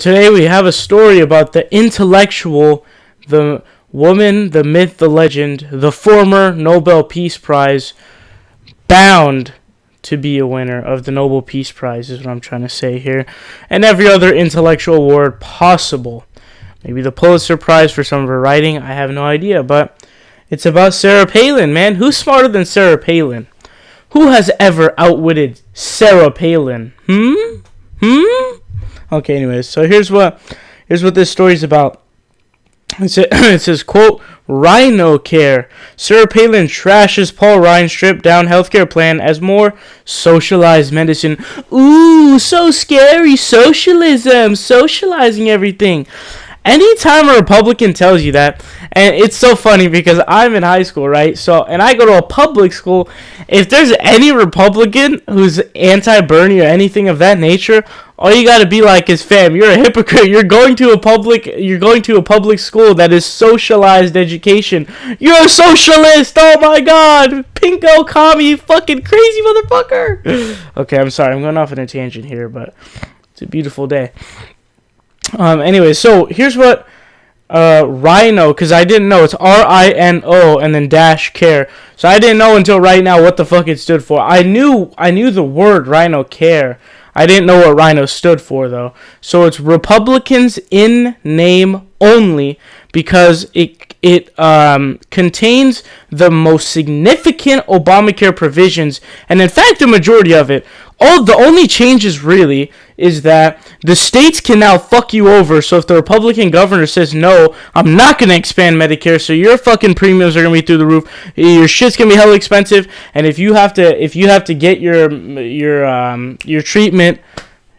Today we have a story about the intellectual, the woman, the myth, the legend, the former Nobel Peace Prize, bound to be a winner of the Nobel Peace Prize is what I'm trying to say here, and every other intellectual award possible. Maybe the Pulitzer Prize for some of her writing, I have no idea, but it's about Sarah Palin, man. Who's smarter than Sarah Palin? Who has ever outwitted Sarah Palin? Okay, anyways, so here's what this story's about. It says, quote, RINO-Care. Sarah Palin trashes Paul Ryan's stripped down healthcare plan as more socialized medicine. Ooh, so scary. Socialism. Socializing everything. Anytime a Republican tells you that, and it's so funny because I'm in high school, right? So, and I go to a public school. If there's any Republican who's anti-Bernie or anything of that nature, all you gotta be like is, fam, you're a hypocrite. You're going to a public school that is socialized education. You're a socialist. Oh my God, pinko commie, fucking crazy motherfucker. Okay, I'm sorry, I'm going off on a tangent here, but it's a beautiful day. Anyway, so here's what Rhino, because I didn't know, it's RINO and then dash care. So I didn't know until right now what the fuck it stood for. I knew the word RINO-Care. I didn't know what Rhino stood for though. So it's Republicans in name only, because it contains the most significant Obamacare provisions, and in fact the majority of it. The only changes really is that the states can now fuck you over. So if the Republican governor says, no, I'm not going to expand Medicare, so your fucking premiums are going to be through the roof, your shit's going to be hella expensive, and if you have to get your treatment,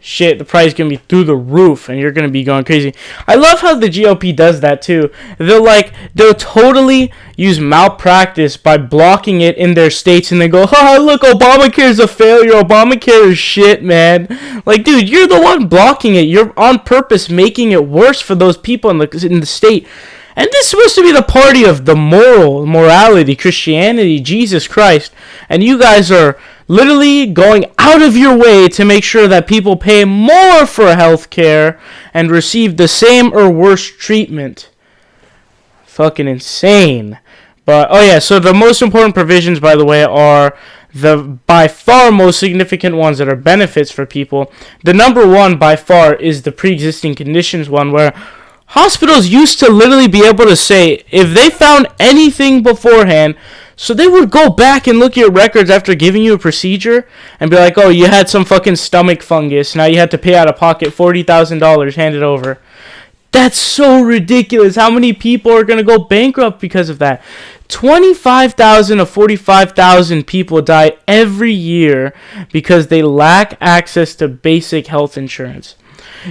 shit, the price is going to be through the roof, and you're going to be going crazy. I love how the GOP does that, too. They'll totally use malpractice by blocking it in their states, and they go, look, Obamacare is a failure. Obamacare is shit, man. Like, dude, you're the one blocking it. You're on purpose making it worse for those people in the state. And this is supposed to be the party of the morality, Christianity, Jesus Christ. And you guys are literally going out of your way to make sure that people pay more for health care and receive the same or worse treatment. Fucking insane. But, oh yeah, so the most important provisions, by the way, are the by far most significant ones that are benefits for people. The number one by far is the pre-existing conditions one, where hospitals used to literally be able to say if they found anything beforehand, so they would go back and look at your records after giving you a procedure and be like, oh, you had some fucking stomach fungus. Now you had to pay out of pocket $40,000, hand it over. That's so ridiculous. How many people are going to go bankrupt because of that? 25,000 to 45,000 people die every year because they lack access to basic health insurance.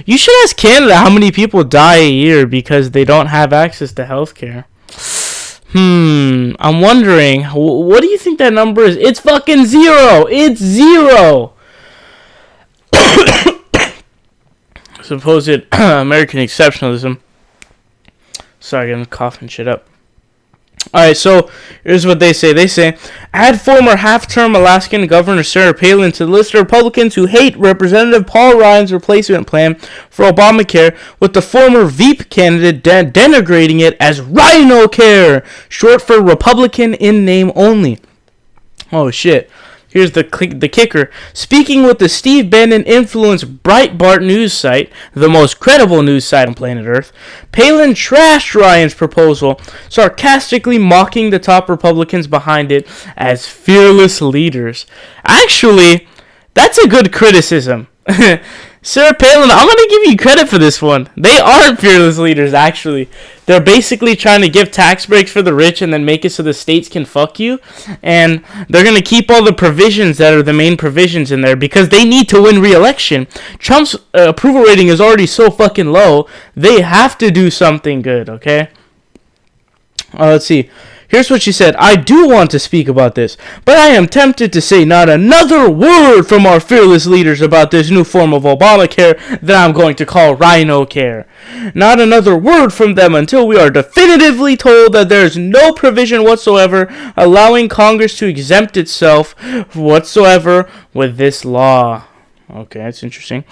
You should ask Canada how many people die a year because they don't have access to health care. I'm wondering, what do you think that number is? It's fucking zero. It's zero. Supposed American exceptionalism. Sorry, I'm coughing shit up. Alright, so here's what they say. They say, add former half-term Alaskan Governor Sarah Palin to the list of Republicans who hate Representative Paul Ryan's replacement plan for Obamacare, with the former Veep candidate denigrating it as RINO-Care, short for Republican in name only. Oh shit. Here's the kicker. Speaking with the Steve Bannon-influenced Breitbart news site, the most credible news site on planet Earth, Palin trashed Ryan's proposal, sarcastically mocking the top Republicans behind it as fearless leaders. Actually, that's a good criticism. Sarah Palin, I'm going to give you credit for this one. They aren't fearless leaders, actually. They're basically trying to give tax breaks for the rich and then make it so the states can fuck you. And they're going to keep all the provisions that are the main provisions in there because they need to win re-election. Trump's approval rating is already so fucking low. They have to do something good, okay? Let's see. Here's what she said. I do want to speak about this, but I am tempted to say not another word from our fearless leaders about this new form of Obamacare that I'm going to call RINO-Care. Not another word from them until we are definitively told that there is no provision whatsoever allowing Congress to exempt itself whatsoever with this law. Okay, that's interesting.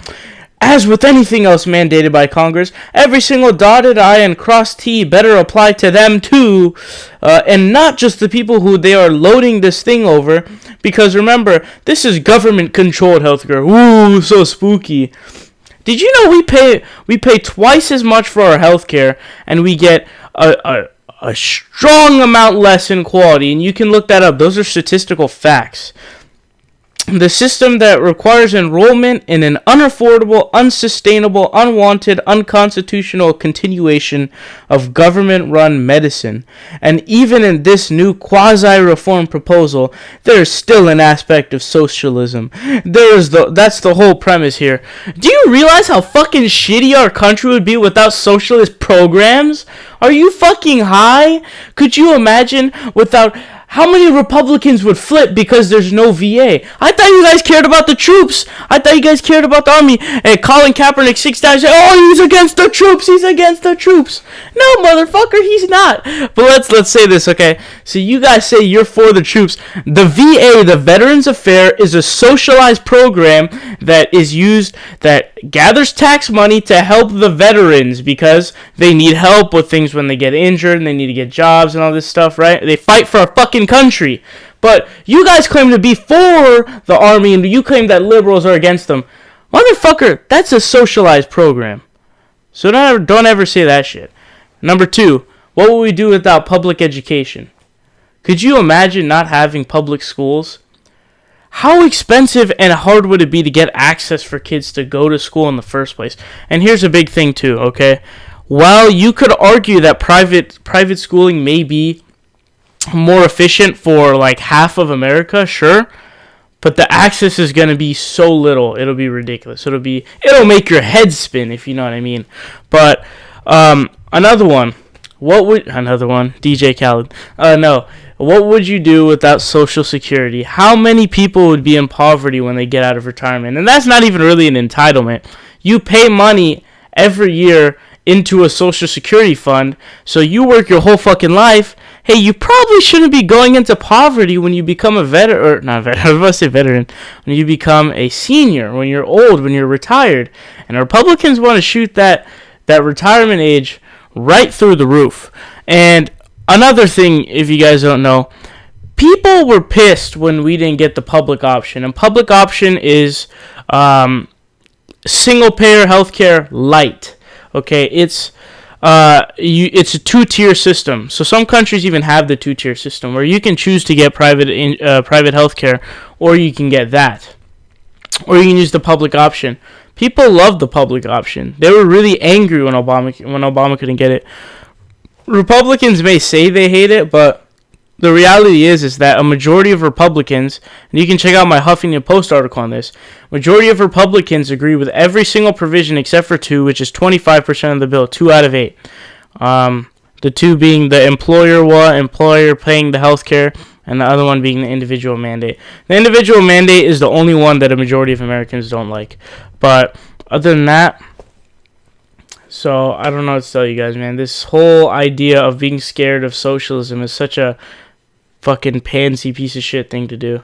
As with anything else mandated by Congress, every single dotted I and crossed T better apply to them too, and not just the people who they are loading this thing over, because remember, this is government-controlled healthcare. Ooh, so spooky. Did you know we pay twice as much for our healthcare, and we get a strong amount less in quality? And you can look that up. Those are statistical facts. The system that requires enrollment in an unaffordable, unsustainable, unwanted, unconstitutional continuation of government-run medicine. And even in this new quasi-reform proposal, there is still an aspect of socialism. That's the whole premise here. Do you realize how fucking shitty our country would be without socialist programs? Are you fucking high? Could you imagine without... How many Republicans would flip because there's no VA? I thought you guys cared about the troops. I thought you guys cared about the army. And Colin Kaepernick 6 times said, "Oh, he's against the troops. He's against the troops." No, motherfucker, he's not. But let's say this, okay? So you guys say you're for the troops. The VA, the Veterans Affairs, is a socialized program that gathers tax money to help the veterans because they need help with things when they get injured and they need to get jobs and all this stuff, right? They fight for a fucking country. But you guys claim to be for the army and you claim that liberals are against them. Motherfucker, that's a socialized program. So don't ever say that shit. Number 2, what would we do without public education? Could you imagine not having public schools? How expensive and hard would it be to get access for kids to go to school in the first place? And here's a big thing too, okay? While you could argue that private schooling may be more efficient for like half of America, sure, but the access is going to be so little, it'll be ridiculous. It'll make your head spin, if you know what I mean. But another one, DJ Khaled. No. What would you do without Social Security? How many people would be in poverty when they get out of retirement? And that's not even really an entitlement. You pay money every year into a Social Security fund, so you work your whole fucking life. Hey, you probably shouldn't be going into poverty when you become a veteran, or not veteran, I was about to say veteran, when you become a senior, when you're old, when you're retired. And Republicans want to shoot that retirement age right through the roof. And another thing, if you guys don't know, people were pissed when we didn't get the public option. And public option is single-payer healthcare light. Okay, it's a 2-tier system. So some countries even have the 2-tier system where you can choose to get private healthcare, or you can get that, or you can use the public option. People love the public option. They were really angry when Obama couldn't get it. Republicans may say they hate it, but the reality is that a majority of Republicans, and you can check out my Huffington Post article on this, majority of Republicans agree with every single provision except for 2, which is 25% of the bill, 2 out of 8. The 2 being the employer paying the health care, and the other one being the individual mandate. The individual mandate is the only one that a majority of Americans don't like. But other than that, so I don't know what to tell you guys, man. This whole idea of being scared of socialism is such a fucking pansy piece of shit thing to do.